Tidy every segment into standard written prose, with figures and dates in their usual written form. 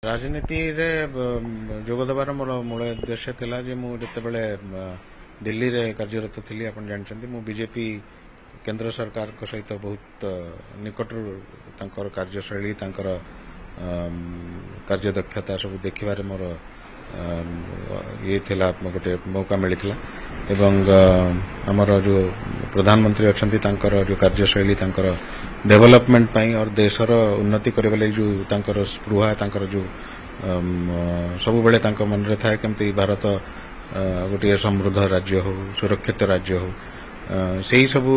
राजनीति रे जोगदेवार मोर मूल उद्देश्य थिला जे मु जेतेबेले दिल्ली रे कार्यरत थिली आपण जानछन्ती मु बीजेपी केंद्र सरकार को सहित बहुत निकटरू तांकर कार्यशैली तांकर कार्यदक्षता सब देखिबारे मोर ये थिला गोटे मौका मिलिथिला एवं हमर जो प्रधानमंत्री अच्छी जो कार्यशैली डेवलपमेंट पाई और देशर उन्नति करने जो स्पृहा जो सब बेले मन रे थाए केमती भारत गोटे समृद्ध राज्य हो सुरक्षित राज्य हो से ही सबू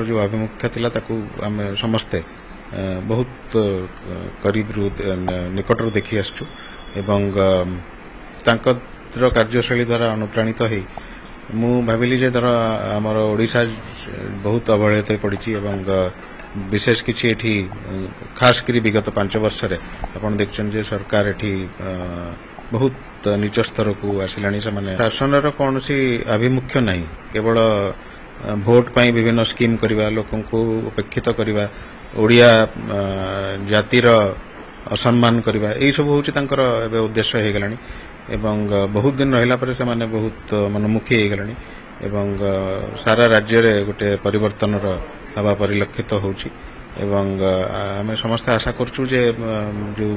जो आभिमुख्य थिला ताकू आमे समस्ते बहुत करीब निकटरू देखी आसचु एवं तांकर कार्यशैली द्वारा अनुप्राणित हो मु भाविली जे धर आमर ओडिशा बहुत अवहेलित पड़ी एवं विशेष किछि एठी खास करी विगत 5 वर्ष रे आपण देखछन जे सरकार एठी बहुत नीच स्तर को आसिलानी से माने शासन रो कोनसी आभिमुख्य नहीं केवल भोट पाई विभिन्न स्कीम करबा लोकन को उपेक्षित करबा ओडिया जातिर असम्मान करबा एई सब होछि तांकर एबे उद्देश्य हे गलानी एवं बहुत दिन रहिला पर से माने बहुत मनमुखी हे गलानी एवं सारा राज्य रे गोटे परिवर्तन रो हवा परिलक्षित होछि एवं आमे समस्त आशा करछु जे जो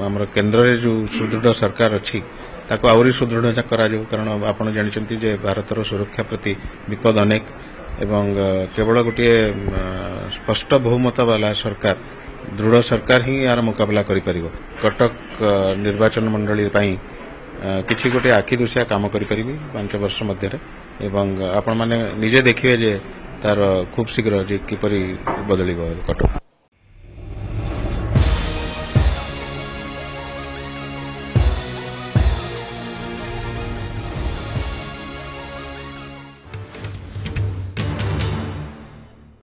हमर केंद्र रे जो सुदृढ़ सरकार अछि ताको आउरी सुदृढ़ करा जो कारण आपण जानिचंती जे भारत रो सुरक्षा प्रति विपद अनेक एवं केवल गोटे स्पष्ट बहुमत वाला सरकार दृढ़ सरकार ही यार मुकाबला करि परिबो कटक निर्वाचन मंडली पई किछि गोटे आखि दुसिया काम करि परिबी 5 वर्ष मध्य रे एवं आपण माने निजे देखिबे जे तार खूब शीघ्र जे किपरि बदलिबो कटक।